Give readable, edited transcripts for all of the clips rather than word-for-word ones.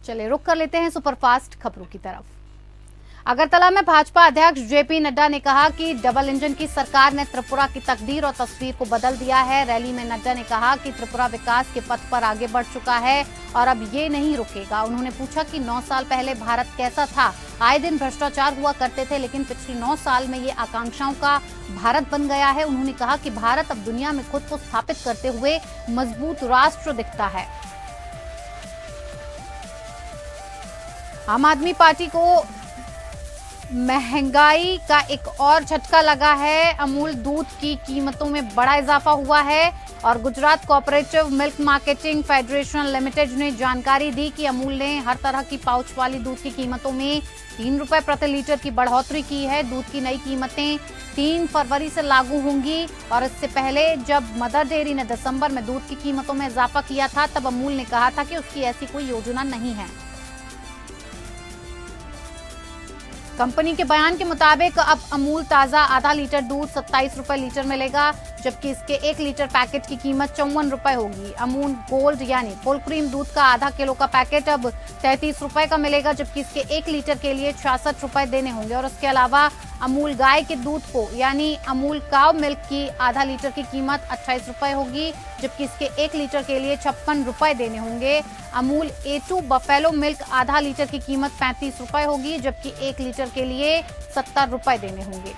चलिए रुक कर लेते हैं सुपरफास्ट खबरों की तरफ। अगरतला में भाजपा अध्यक्ष जेपी नड्डा ने कहा कि डबल इंजन की सरकार ने त्रिपुरा की तकदीर और तस्वीर को बदल दिया है। रैली में नड्डा ने कहा कि त्रिपुरा विकास के पथ पर आगे बढ़ चुका है और अब ये नहीं रुकेगा। उन्होंने पूछा कि 9 साल पहले भारत कैसा था। आए दिन भ्रष्टाचार हुआ करते थे, लेकिन पिछले 9 साल में ये आकांक्षाओं का भारत बन गया है। उन्होंने कहा कि भारत अब दुनिया में खुद को स्थापित करते हुए मजबूत राष्ट्र दिखता है। आम आदमी पार्टी को महंगाई का एक और झटका लगा है। अमूल दूध की कीमतों में बड़ा इजाफा हुआ है और Gujarat cooperative milk marketing federation limited ने जानकारी दी कि अमूल ने हर तरह की पाउच वाली दूध की कीमतों में 3 रुपए प्रति लीटर की बढ़ोतरी की है। दूध की नई कीमतें 3 फरवरी से लागू होंगी और इससे पहले जब मदर डेयरी ने दिसंबर में दूध की कीमतों में इजाफा किया था, तब अमूल ने कहा था कि उसकी ऐसी कोई योजना नहीं है। कंपनी के बयान के मुताबिक अब अमूल ताजा आधा लीटर दूध 27 रुपए लीटर मिलेगा, जबकि इसके 1 लीटर पैकेट की कीमत 54 रुपए होगी। अमूल गोल्ड यानी फुल क्रीम दूध का आधा किलो का पैकेट अब 33 रुपए का मिलेगा, जबकि इसके 1 लीटर के लिए 66 रुपए देने होंगे। और इसके अलावा अमूल गाय के दूध को यानी अमूल काव मिल्क की आधा लीटर की कीमत 28 रुपए होगी, जबकि इसके 1 लीटर के लिए 56 रुपए देने होंगे। अमूल A2 बफेलो मिल्क आधा लीटर की कीमत 35 रुपए होगी, जबकि 1 लीटर के लिए 70 रुपए देने होंगे।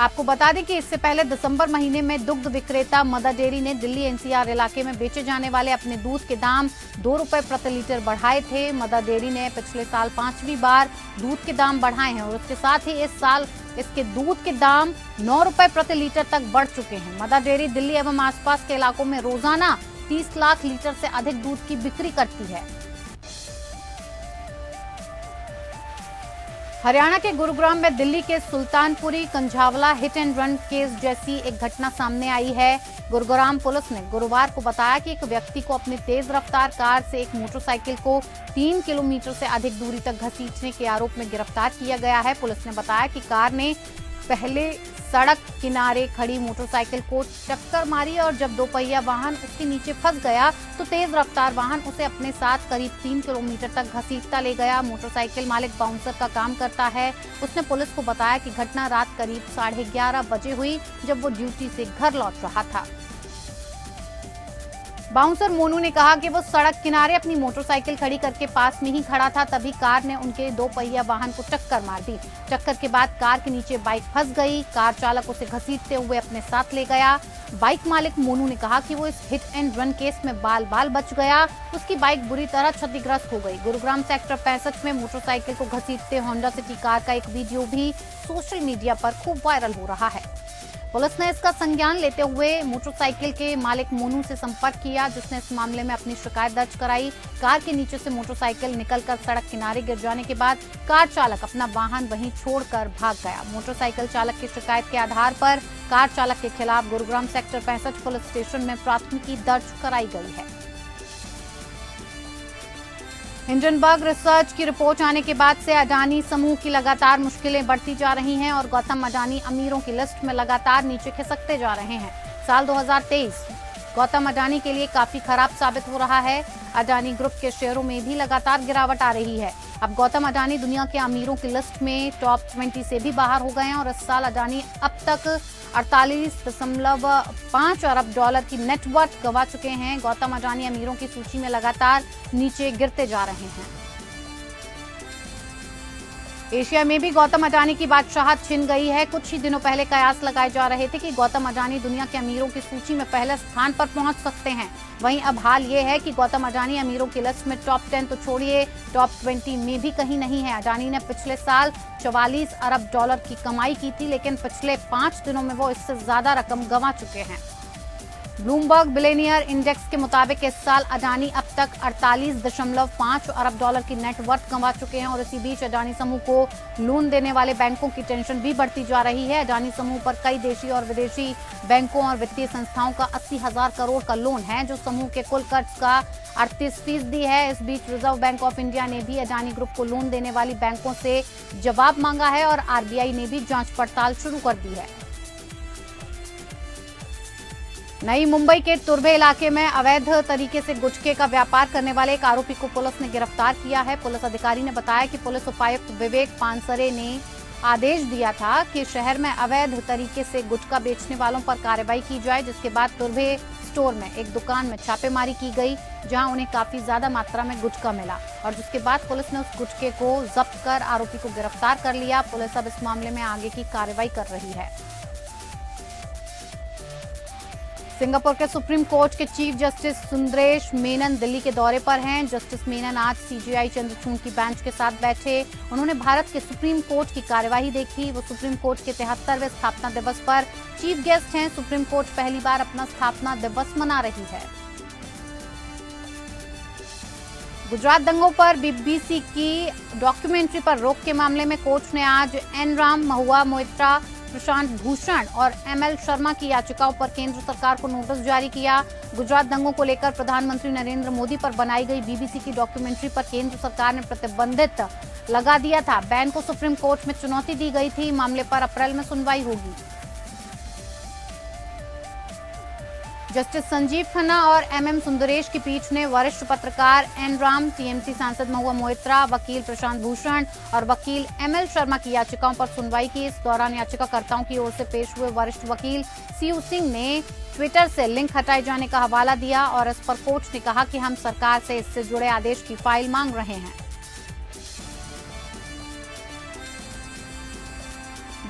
आपको बता दें कि इससे पहले दिसंबर महीने में दुग्ध विक्रेता मदर डेयरी ने दिल्ली एनसीआर इलाके में बेचे जाने वाले अपने दूध के दाम 2 रुपए प्रति लीटर बढ़ाए थे। मदर डेयरी ने पिछले साल 5वीं बार दूध के दाम बढ़ाए हैं और उसके साथ ही इस साल इसके दूध के दाम 9 रुपए प्रति लीटर तक बढ़ चुके हैं। मदर डेयरी दिल्ली एवं आसपास के इलाकों में रोजाना 30 लाख लीटर से अधिक दूध की बिक्री करती है। हरियाणा के गुरुग्राम में दिल्ली के Sultanpuri Kanjhawala hit and run case जैसी एक घटना सामने आई है। गुरुग्राम पुलिस ने गुरुवार को बताया कि एक व्यक्ति को अपनी तेज रफ्तार कार से एक मोटरसाइकिल को 3 किलोमीटर से अधिक दूरी तक घसीटने के आरोप में गिरफ्तार किया गया है। पुलिस ने बताया कि कार ने पहले सड़क किनारे खड़ी मोटरसाइकिल को टक्कर मारी और जब दोपहिया वाहन उसके नीचे फंस गया तो तेज रफ्तार वाहन उसे अपने साथ करीब 3 किलोमीटर तक घसीटता ले गया। मोटरसाइकिल मालिक बाउंसर का काम करता है। उसने पुलिस को बताया कि घटना रात करीब 11:30 बजे हुई, जब वो ड्यूटी से घर लौट रहा था। बाउंसर मोनू ने कहा कि वो सड़क किनारे अपनी मोटरसाइकिल खड़ी करके पास में ही खड़ा था, तभी कार ने उनके दोपहिया वाहन को टक्कर मार दी। टक्कर के बाद कार के नीचे बाइक फंस गई। कार चालक उसे घसीटते हुए अपने साथ ले गया। बाइक मालिक मोनू ने कहा कि वो इस हिट एंड रन केस में बाल बाल बच गया। उसकी बाइक बुरी तरह क्षतिग्रस्त हो गई। गुरुग्राम सेक्टर 65 में मोटरसाइकिल को घसीटते होंडा सिटी कार का एक वीडियो भी सोशल मीडिया पर खूब वायरल हो रहा है। पुलिस ने इसका संज्ञान लेते हुए मोटरसाइकिल के मालिक मोनू से संपर्क किया, जिसने इस मामले में अपनी शिकायत दर्ज कराई। कार के नीचे से मोटरसाइकिल निकलकर सड़क किनारे गिर जाने के बाद कार चालक अपना वाहन वहीं छोड़कर भाग गया। मोटरसाइकिल चालक की शिकायत के आधार पर कार चालक के खिलाफ गुरुग्राम सेक्टर 65 पुलिस स्टेशन में प्राथमिकी दर्ज कराई गई है। हिंडनबर्ग रिसर्च की रिपोर्ट आने के बाद से अडानी समूह की लगातार मुश्किलें बढ़ती जा रही हैं और गौतम अडानी अमीरों की लिस्ट में लगातार नीचे खिसकते जा रहे हैं। साल 2023 गौतम अडानी के लिए काफी खराब साबित हो रहा है। अडानी ग्रुप के शेयरों में भी लगातार गिरावट आ रही है। अब गौतम अडानी दुनिया के अमीरों की लिस्ट में टॉप 20 से भी बाहर हो गए हैं और इस साल अडानी अब तक 48.5 अरब डॉलर की नेटवर्थ गंवा चुके हैं। गौतम अडानी अमीरों की सूची में लगातार नीचे गिरते जा रहे हैं। एशिया में भी गौतम अडानी की बादशाहत छिन गई है। कुछ ही दिनों पहले कयास लगाए जा रहे थे कि गौतम अडानी दुनिया के अमीरों की सूची में पहले स्थान पर पहुंच सकते हैं। वहीं अब हाल ये है कि गौतम अडानी अमीरों की लिस्ट में टॉप 10 तो छोड़िए, टॉप 20 में भी कहीं नहीं है। अडानी ने पिछले साल 44 अरब डॉलर की कमाई की थी, लेकिन पिछले 5 दिनों में वो इससे ज्यादा रकम गंवा चुके हैं। ब्लूमबर्ग बिलियनियर इंडेक्स के मुताबिक इस साल अडानी अब तक 48.5 अरब डॉलर की नेटवर्थ गंवा चुके हैं और इसी बीच अडानी समूह को लोन देने वाले बैंकों की टेंशन भी बढ़ती जा रही है। अडानी समूह पर कई देशी और विदेशी बैंकों और वित्तीय संस्थाओं का 80,000 करोड़ का लोन है, जो समूह के कुल कर्ज का 38% है। इस बीच रिजर्व बैंक ऑफ इंडिया ने भी अडानी ग्रुप को लोन देने वाली बैंकों से जवाब मांगा है और आरबीआई ने भी जांच पड़ताल शुरू कर दी है। नई मुंबई के तुर्भे इलाके में अवैध तरीके से गुटखे का व्यापार करने वाले एक आरोपी को पुलिस ने गिरफ्तार किया है। पुलिस अधिकारी ने बताया कि पुलिस उपायुक्त विवेक पानसरे ने आदेश दिया था कि शहर में अवैध तरीके से गुटखा बेचने वालों पर कार्रवाई की जाए, जिसके बाद तुर्भे स्टोर में एक दुकान में छापेमारी की गई, जहां उन्हें काफी ज्यादा मात्रा में गुटखा मिला और जिसके बाद पुलिस ने उस गुटखे को जब्त कर आरोपी को गिरफ्तार कर लिया। पुलिस अब इस मामले में आगे की कार्रवाई कर रही है। सिंगापुर के सुप्रीम कोर्ट के चीफ जस्टिस सुंदरेश मेनन दिल्ली के दौरे पर हैं। जस्टिस मेनन आज सीजेआई चंद्रचूड़ की बेंच के साथ बैठे। उन्होंने भारत के सुप्रीम कोर्ट की कार्यवाही देखी। वो सुप्रीम कोर्ट के 73वें स्थापना दिवस पर चीफ गेस्ट हैं। सुप्रीम कोर्ट पहली बार अपना स्थापना दिवस मना रही है। गुजरात दंगों पर बीबीसी की डॉक्यूमेंट्री पर रोक के मामले में कोर्ट ने आज एन राम, महुआ मोइत्रा, प्रशांत भूषण और एमएल शर्मा की याचिकाओं पर केंद्र सरकार को नोटिस जारी किया। गुजरात दंगों को लेकर प्रधानमंत्री नरेंद्र मोदी पर बनाई गई बीबीसी की डॉक्यूमेंट्री पर केंद्र सरकार ने प्रतिबंधित लगा दिया था। बैन को सुप्रीम कोर्ट में चुनौती दी गई थी। मामले पर अप्रैल में सुनवाई होगी। जस्टिस संजीव खन्ना और एमएम सुंदरेश की पीठ ने वरिष्ठ पत्रकार एन राम, टीएमसी सांसद महुआ मोइत्रा, वकील प्रशांत भूषण और वकील एमएल शर्मा की याचिकाओं पर सुनवाई की। इस दौरान याचिकाकर्ताओं की ओर से पेश हुए वरिष्ठ वकील सीयू सिंह ने ट्विटर से लिंक हटाए जाने का हवाला दिया और इस पर कोर्ट ने कहा कि हम सरकार से इससे जुड़े आदेश की फाइल मांग रहे हैं।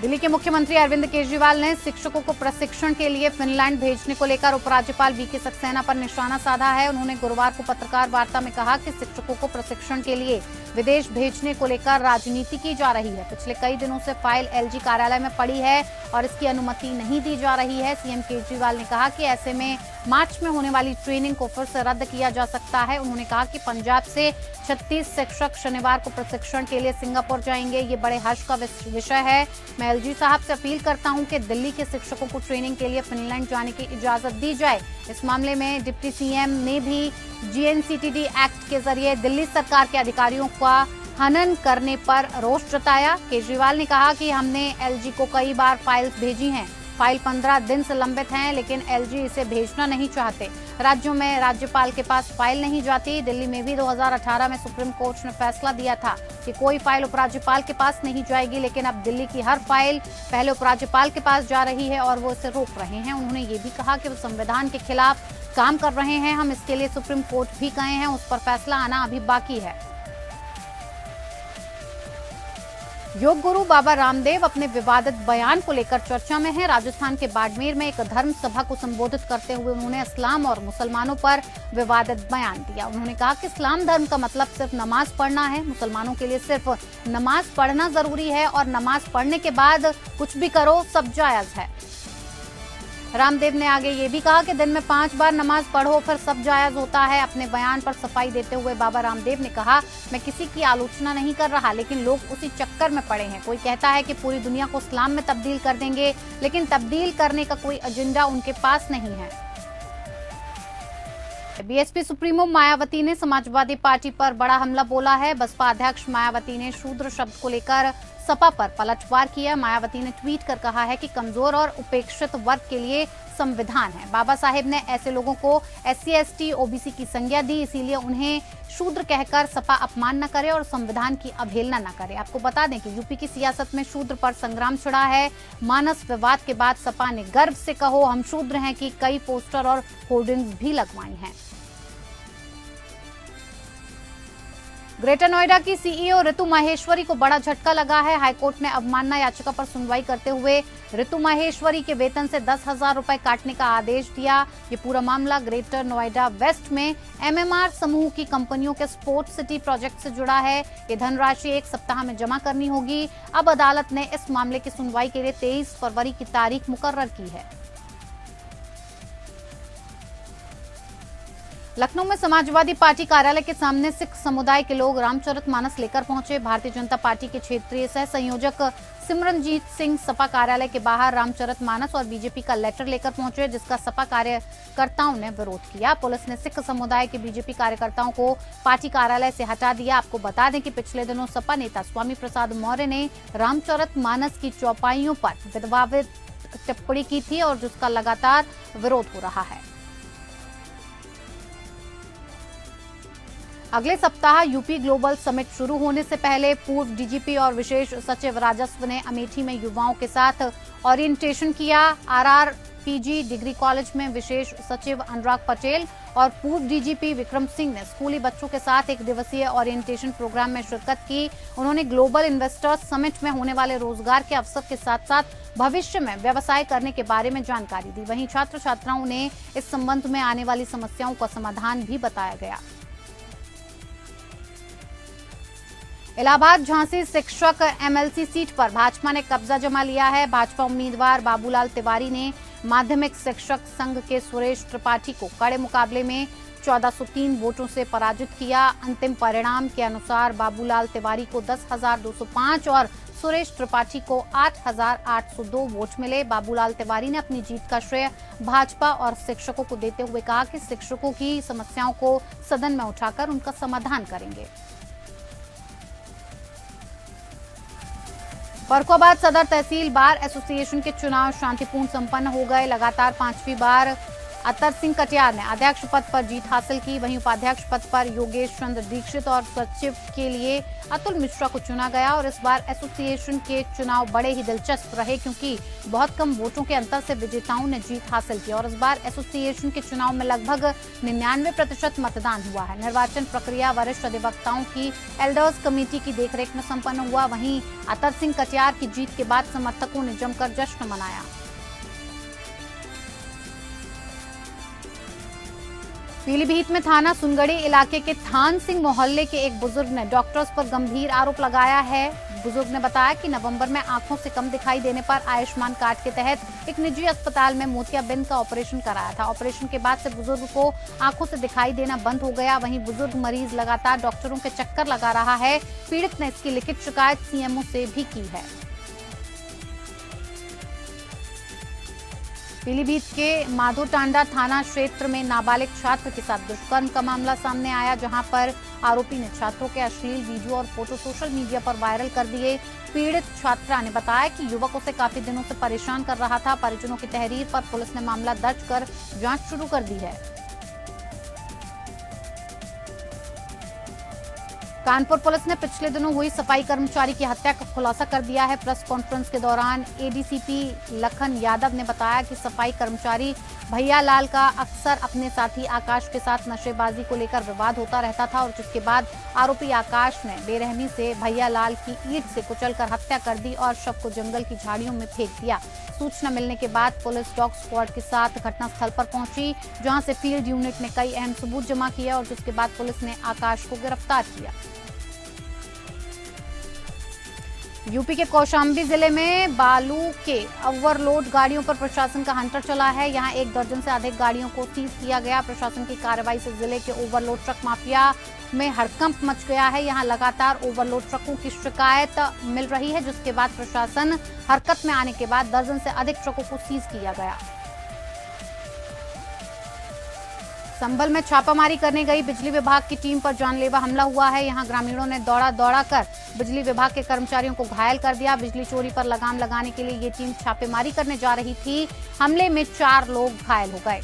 दिल्ली के मुख्यमंत्री अरविंद केजरीवाल ने शिक्षकों को प्रशिक्षण के लिए फिनलैंड भेजने को लेकर उपराज्यपाल वीके सक्सेना पर निशाना साधा है। उन्होंने गुरुवार को पत्रकार वार्ता में कहा कि शिक्षकों को प्रशिक्षण के लिए विदेश भेजने को लेकर राजनीति की जा रही है। पिछले कई दिनों से फाइल एलजी कार्यालय में पड़ी है और इसकी अनुमति नहीं दी जा रही है। सीएम केजरीवाल ने कहा कि ऐसे में मार्च में होने वाली ट्रेनिंग को फिर से रद्द किया जा सकता है। उन्होंने कहा कि पंजाब से 36 शिक्षक शनिवार को प्रशिक्षण के लिए सिंगापुर जाएंगे। ये बड़े हर्ष का विषय है। मैं एलजी साहब से अपील करता हूं कि दिल्ली के शिक्षकों को ट्रेनिंग के लिए फिनलैंड जाने की इजाजत दी जाए। इस मामले में डिप्टी सीएम ने भी जीएनसीटीडी एक्ट के जरिए दिल्ली सरकार के अधिकारियों का हनन करने पर रोष जताया। केजरीवाल ने कहा कि हमने एलजी को कई बार फाइल्स भेजी हैं। फाइल 15 दिन से लंबित हैं, लेकिन एलजी इसे भेजना नहीं चाहते। राज्यों में राज्यपाल के पास फाइल नहीं जाती। दिल्ली में भी 2018 में सुप्रीम कोर्ट ने फैसला दिया था कि कोई फाइल उपराज्यपाल के पास नहीं जाएगी, लेकिन अब दिल्ली की हर फाइल पहले उपराज्यपाल के पास जा रही है और वो इसे रोक रहे हैं। उन्होंने ये भी कहा कि वो संविधान के खिलाफ काम कर रहे हैं। हम इसके लिए सुप्रीम कोर्ट भी गए हैं, उस पर फैसला आना अभी बाकी है। योग गुरु बाबा रामदेव अपने विवादित बयान को लेकर चर्चा में हैं। राजस्थान के बाड़मेर में एक धर्म सभा को संबोधित करते हुए उन्होंने इस्लाम और मुसलमानों पर विवादित बयान दिया। उन्होंने कहा कि इस्लाम धर्म का मतलब सिर्फ नमाज पढ़ना है। मुसलमानों के लिए सिर्फ नमाज पढ़ना जरूरी है और नमाज पढ़ने के बाद कुछ भी करो सब जायज है। रामदेव ने आगे ये भी कहा कि दिन में 5 बार नमाज पढ़ो फिर सब जायज होता है। अपने बयान पर सफाई देते हुए बाबा रामदेव ने कहा, मैं किसी की आलोचना नहीं कर रहा, लेकिन लोग उसी चक्कर में पड़े हैं। कोई कहता है कि पूरी दुनिया को इस्लाम में तब्दील कर देंगे, लेकिन तब्दील करने का कोई एजेंडा उनके पास नहीं है। बीएसपी सुप्रीमो मायावती ने समाजवादी पार्टी पर बड़ा हमला बोला है। बसपा अध्यक्ष मायावती ने शूद्र शब्द को लेकर सपा पर पलटवार किया। मायावती ने ट्वीट कर कहा है कि कमजोर और उपेक्षित वर्ग के लिए संविधान है। बाबा साहेब ने ऐसे लोगों को SC ST OBC की संज्ञा दी, इसीलिए उन्हें शूद्र कहकर सपा अपमान न करे और संविधान की अवहेलना न करे। आपको बता दें कि यूपी की सियासत में शूद्र पर संग्राम छिड़ा है। मानस विवाद के बाद सपा ने गर्व से कहो हम शूद्र हैं कि कई पोस्टर और होर्डिंग्स भी लगवाई हैं। ग्रेटर नोएडा की सीईओ ऋतु माहेश्वरी को बड़ा झटका लगा है। हाईकोर्ट ने अवमानना याचिका पर सुनवाई करते हुए ऋतु माहेश्वरी के वेतन से 10,000 रुपए काटने का आदेश दिया। ये पूरा मामला ग्रेटर नोएडा वेस्ट में MMR समूह की कंपनियों के स्पोर्ट्स सिटी प्रोजेक्ट से जुड़ा है। ये धनराशि 1 सप्ताह में जमा करनी होगी। अब अदालत ने इस मामले की सुनवाई के लिए 23 फरवरी की तारीख मुकर्रर की है। लखनऊ में समाजवादी पार्टी कार्यालय के सामने सिख समुदाय के लोग रामचरितमानस लेकर पहुंचे। भारतीय जनता पार्टी के क्षेत्रीय सह संयोजक सिमरनजीत सिंह सपा कार्यालय के बाहर रामचरितमानस और बीजेपी का लेटर लेकर पहुंचे, जिसका सपा कार्यकर्ताओं ने विरोध किया। पुलिस ने सिख समुदाय के बीजेपी कार्यकर्ताओं को पार्टी कार्यालय से हटा दिया। आपको बता दें कि पिछले दिनों सपा नेता स्वामी प्रसाद मौर्य ने रामचरितमानस की चौपाइयों पर टिप्पणी की थी और जिसका लगातार विरोध हो रहा है। अगले सप्ताह यूपी ग्लोबल समिट शुरू होने से पहले पूर्व डीजीपी और विशेष सचिव राजस्व ने अमेठी में युवाओं के साथ ओरिएंटेशन किया। आरआरपीजी डिग्री कॉलेज में विशेष सचिव अनुराग पटेल और पूर्व डीजीपी विक्रम सिंह ने स्कूली बच्चों के साथ एक दिवसीय ओरिएंटेशन प्रोग्राम में शिरकत की। उन्होंने ग्लोबल इन्वेस्टर्स समिट में होने वाले रोजगार के अवसर के साथ साथ भविष्य में व्यवसाय करने के बारे में जानकारी दी। वहीं छात्र छात्राओं ने इस संबंध में आने वाली समस्याओं का समाधान भी बताया गया। इलाहाबाद झांसी शिक्षक एमएलसी सीट पर भाजपा ने कब्जा जमा लिया है। भाजपा उम्मीदवार बाबूलाल तिवारी ने माध्यमिक शिक्षक संघ के सुरेश त्रिपाठी को कड़े मुकाबले में 1403 वोटों से पराजित किया। अंतिम परिणाम के अनुसार बाबूलाल तिवारी को 10,205 और सुरेश त्रिपाठी को 8,802 वोट मिले। बाबूलाल तिवारी ने अपनी जीत का श्रेय भाजपा और शिक्षकों को देते हुए कहा कि शिक्षकों की समस्याओं को सदन में उठाकर उनका समाधान करेंगे। फर्रुखाबाद सदर तहसील बार एसोसिएशन के चुनाव शांतिपूर्ण संपन्न हो गए। लगातार 5वीं बार अतर सिंह कटियार ने अध्यक्ष पद पर जीत हासिल की। वहीं उपाध्यक्ष पद पर योगेश चंद्र दीक्षित और सचिव के लिए अतुल मिश्रा को चुना गया। और इस बार एसोसिएशन के चुनाव बड़े ही दिलचस्प रहे क्योंकि बहुत कम वोटों के अंतर से विजेताओं ने जीत हासिल की। और इस बार एसोसिएशन के चुनाव में लगभग 99% मतदान हुआ है। निर्वाचन प्रक्रिया वरिष्ठ अधिवक्ताओं की एल्डर्स कमेटी की देखरेख में संपन्न हुआ। वहीं अतर सिंह कटियार की जीत के बाद समर्थकों ने जमकर जश्न मनाया। पीलीभीत में थाना सुनगड़ी इलाके के थान सिंह मोहल्ले के एक बुजुर्ग ने डॉक्टर्स पर गंभीर आरोप लगाया है। बुजुर्ग ने बताया कि नवंबर में आंखों से कम दिखाई देने पर आयुष्मान कार्ड के तहत एक निजी अस्पताल में मोतियाबिंद का ऑपरेशन कराया था। ऑपरेशन के बाद से बुजुर्ग को आंखों से दिखाई देना बंद हो गया। वहीं बुजुर्ग मरीज लगातार डॉक्टरों के चक्कर लगा रहा है। पीड़ित ने इसकी लिखित शिकायत सीएमओ से भी की है। पीलीभीत के माधोटांडा थाना क्षेत्र में नाबालिग छात्र के साथ दुष्कर्म का मामला सामने आया, जहां पर आरोपी ने छात्रों के अश्लील वीडियो और फोटो सोशल मीडिया पर वायरल कर दिए। पीड़ित छात्रा ने बताया कि युवक उसे काफी दिनों से परेशान कर रहा था। परिजनों की तहरीर पर पुलिस ने मामला दर्ज कर जांच शुरू कर दी है। कानपुर पुलिस ने पिछले दिनों हुई सफाई कर्मचारी की हत्या का खुलासा कर दिया है। प्रेस कॉन्फ्रेंस के दौरान एडीसीपी लखन यादव ने बताया कि सफाई कर्मचारी भैया लाल का अक्सर अपने साथी आकाश के साथ नशेबाजी को लेकर विवाद होता रहता था और जिसके बाद आरोपी आकाश ने बेरहमी से भैया लाल की ईंट से कुचलकर हत्या कर दी और शव को जंगल की झाड़ियों में फेंक दिया। सूचना मिलने के बाद पुलिस डॉग स्क्वाड के साथ घटनास्थल पर पहुंची, जहां से फील्ड यूनिट ने कई अहम सबूत जमा किए और जिसके बाद पुलिस ने आकाश को गिरफ्तार किया। यूपी के कौशाम्बी जिले में बालू के ओवरलोड गाड़ियों पर प्रशासन का हंटर चला है। यहां 1 दर्जन से अधिक गाड़ियों को सीज किया गया। प्रशासन की कार्रवाई से जिले के ओवरलोड ट्रक माफिया में हड़कंप मच गया है। यहां लगातार ओवरलोड ट्रकों की शिकायत मिल रही है, जिसके बाद प्रशासन हरकत में आने के बाद दर्जन से अधिक ट्रकों को सीज किया गया। संभल में छापामारी करने गई बिजली विभाग की टीम पर जानलेवा हमला हुआ है। यहां ग्रामीणों ने दौड़ा कर बिजली विभाग के कर्मचारियों को घायल कर दिया। बिजली चोरी पर लगाम लगाने के लिए ये टीम छापेमारी करने जा रही थी। हमले में 4 लोग घायल हो गए।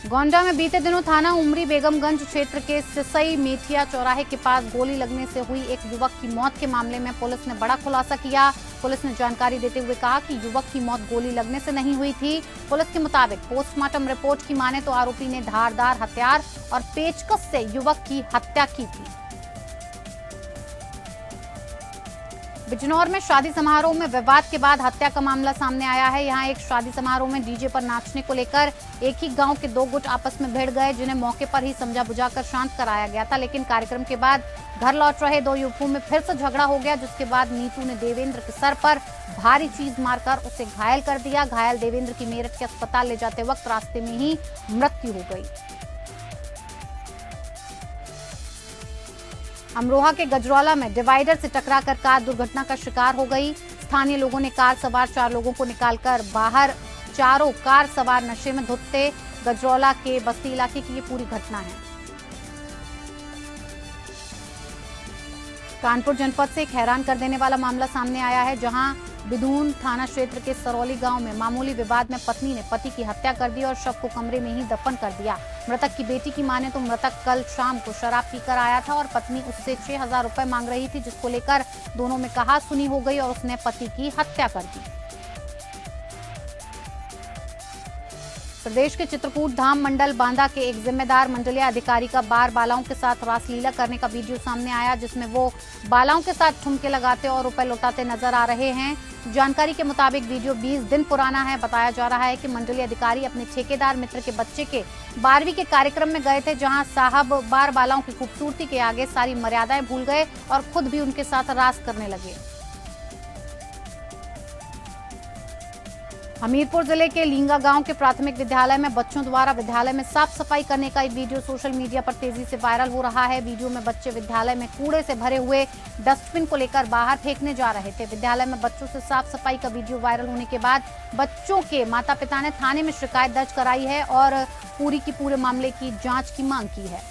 गोंडा में बीते दिनों थाना उमरी बेगमगंज क्षेत्र के सिसई मेथिया चौराहे के पास गोली लगने से हुई एक युवक की मौत के मामले में पुलिस ने बड़ा खुलासा किया। पुलिस ने जानकारी देते हुए कहा कि युवक की मौत गोली लगने से नहीं हुई थी। पुलिस के मुताबिक पोस्टमार्टम रिपोर्ट की माने तो आरोपी ने धारदार हथियार और पेचकस से युवक की हत्या की थी। बिजनौर में शादी समारोह में विवाद के बाद हत्या का मामला सामने आया है। यहां एक शादी समारोह में डीजे पर नाचने को लेकर एक ही गांव के 2 गुट आपस में भिड़ गए, जिन्हें मौके पर ही समझा बुझाकर शांत कराया गया था। लेकिन कार्यक्रम के बाद घर लौट रहे 2 युवकों में फिर से झगड़ा हो गया, जिसके बाद नीतू ने देवेंद्र के सर पर भारी चीज मारकर उसे घायल कर दिया। घायल देवेंद्र की मेरठ के अस्पताल ले जाते वक्त रास्ते में ही मृत्यु हो गई। अमरोहा के गजरौला में डिवाइडर से टकराकर कार दुर्घटना का शिकार हो गई। स्थानीय लोगों ने कार सवार 4 लोगों को निकालकर बाहर, चारों कार सवार नशे में धुत थे। गजरौला के बस्ती इलाके की ये पूरी घटना है। कानपुर जनपद से एक हैरान कर देने वाला मामला सामने आया है, जहां बिधून थाना क्षेत्र के सरौली गांव में मामूली विवाद में पत्नी ने पति की हत्या कर दी और शव को कमरे में ही दफन कर दिया। मृतक की बेटी की माने तो मृतक कल शाम को शराब पीकर आया था और पत्नी उससे 6,000 रुपए मांग रही थी, जिसको लेकर दोनों में कहा-सुनी हो गई और उसने पति की हत्या कर दी। प्रदेश के चित्रकूट धाम मंडल बांदा के एक जिम्मेदार मंडलीय अधिकारी का बार बालाओं के साथ रासलीला करने का वीडियो सामने आया, जिसमें वो बालाओं के साथ ठुमके लगाते और रुपए लौटाते नजर आ रहे हैं। जानकारी के मुताबिक वीडियो 20 दिन पुराना है। बताया जा रहा है कि मंडलीय अधिकारी अपने ठेकेदार मित्र के बच्चे के 12वीं के कार्यक्रम में गए थे, जहां साहब बार बालाओं की खूबसूरती के आगे सारी मर्यादाएं भूल गए और खुद भी उनके साथ रास करने लगे। हमीरपुर जिले के लींगा गांव के प्राथमिक विद्यालय में बच्चों द्वारा विद्यालय में साफ सफाई करने का एक वीडियो सोशल मीडिया पर तेजी से वायरल हो रहा है। वीडियो में बच्चे विद्यालय में कूड़े से भरे हुए डस्टबिन को लेकर बाहर फेंकने जा रहे थे। विद्यालय में बच्चों से साफ सफाई का वीडियो वायरल होने के बाद बच्चों के माता पिता ने थाने में शिकायत दर्ज कराई है और पूरे मामले की जाँच की मांग की है।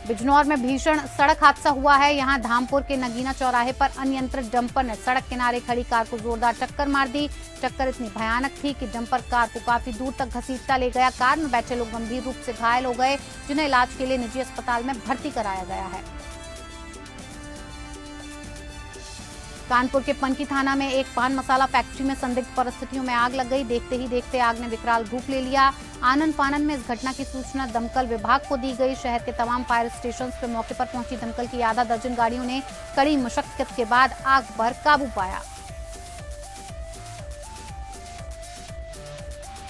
बिजनौर में भीषण सड़क हादसा हुआ है। यहां धामपुर के नगीना चौराहे पर अनियंत्रित डंपर ने सड़क किनारे खड़ी कार को जोरदार टक्कर मार दी। टक्कर इतनी भयानक थी कि डंपर कार को काफी दूर तक घसीटता ले गया। कार में बैठे लोग गंभीर रूप से घायल हो गए, जिन्हें इलाज के लिए निजी अस्पताल में भर्ती कराया गया है। कानपुर के पनकी थाना में एक पान मसाला फैक्ट्री में संदिग्ध परिस्थितियों में आग लग गई। देखते ही देखते आग ने विकराल रूप ले लिया। आनन फानन में इस घटना की सूचना दमकल विभाग को दी गई। शहर के तमाम फायर स्टेशन पे मौके पर पहुंची दमकल की आधा दर्जन गाड़ियों ने कड़ी मशक्कत के बाद आग पर काबू पाया।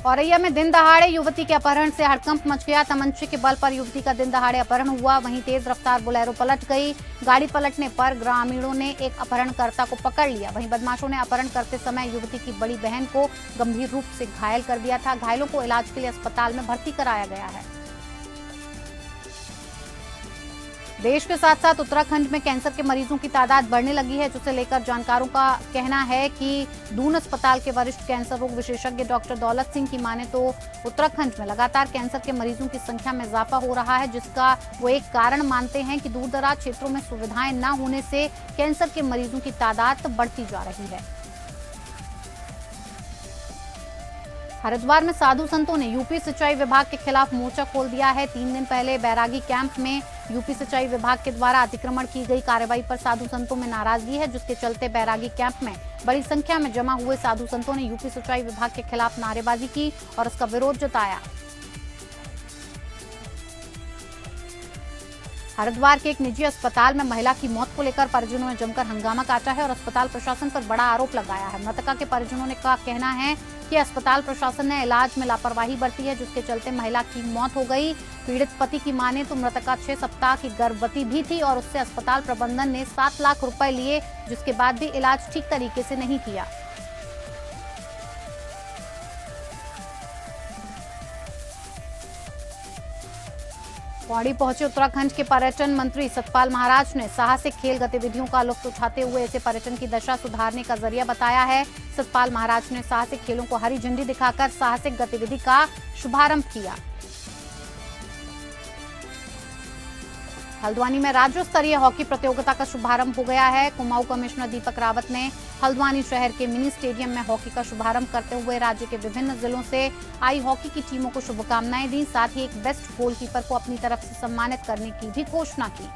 औरैया में दिन दहाड़े युवती के अपहरण से हड़कंप मच गया। तमंचे के बल पर युवती का दिन दहाड़े अपहरण हुआ। वहीं तेज रफ्तार बोलेरो पलट गई। गाड़ी पलटने पर ग्रामीणों ने एक अपहरणकर्ता को पकड़ लिया। वहीं बदमाशों ने अपहरण करते समय युवती की बड़ी बहन को गंभीर रूप से घायल कर दिया था। घायलों को इलाज के लिए अस्पताल में भर्ती कराया गया है। देश के साथ साथ उत्तराखंड में कैंसर के मरीजों की तादाद बढ़ने लगी है, जिसे लेकर जानकारों का कहना है कि दून अस्पताल के वरिष्ठ कैंसर रोग विशेषज्ञ डॉक्टर दौलत सिंह की माने तो उत्तराखंड में लगातार कैंसर के मरीजों की संख्या में इजाफा हो रहा है, जिसका वो एक कारण मानते हैं कि दूर-दराज क्षेत्रों में सुविधाएं न होने से कैंसर के मरीजों की तादाद बढ़ती जा रही है। हरिद्वार में साधु संतों ने यूपी सिंचाई विभाग के खिलाफ मोर्चा खोल दिया है। 3 दिन पहले बैरागी कैंप में यूपी सिंचाई विभाग के द्वारा अतिक्रमण की गई कार्रवाई पर साधु संतों में नाराजगी है, जिसके चलते बैरागी कैंप में बड़ी संख्या में जमा हुए साधु संतों ने यूपी सिंचाई विभाग के खिलाफ नारेबाजी की और इसका विरोध जताया। हरिद्वार के एक निजी अस्पताल में महिला की मौत को लेकर परिजनों ने जमकर हंगामा काटा है और अस्पताल प्रशासन पर बड़ा आरोप लगाया है। मृतका के परिजनों ने का कहना है कि अस्पताल प्रशासन ने इलाज में लापरवाही बरती है, जिसके चलते महिला की मौत हो गई। पीड़ित पति की माने तो मृतका 6 सप्ताह की गर्भवती भी थी और उससे अस्पताल प्रबंधन ने 7 लाख रुपए लिए, जिसके बाद भी इलाज ठीक तरीके से नहीं किया। पौड़ी पहुंचे उत्तराखंड के पर्यटन मंत्री सतपाल महाराज ने साहसिक खेल गतिविधियों का लुत्फ उठाते हुए इसे पर्यटन की दशा सुधारने का जरिया बताया है। सतपाल महाराज ने साहसिक खेलों को हरी झंडी दिखाकर साहसिक गतिविधि का शुभारंभ किया। हल्द्वानी में राज्य स्तरीय हॉकी प्रतियोगिता का शुभारंभ हो गया है। कुमाऊं कमिश्नर दीपक रावत ने हल्द्वानी शहर के मिनी स्टेडियम में हॉकी का शुभारंभ करते हुए राज्य के विभिन्न जिलों से आई हॉकी की टीमों को शुभकामनाएं दी। साथ ही एक बेस्ट गोलकीपर को अपनी तरफ से सम्मानित करने की भी घोषणा की।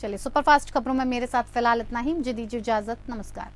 चलिए, सुपरफास्ट खबरों में मेरे साथ फिलहाल इतना ही। मुझे दीजिए इजाजत। नमस्कार।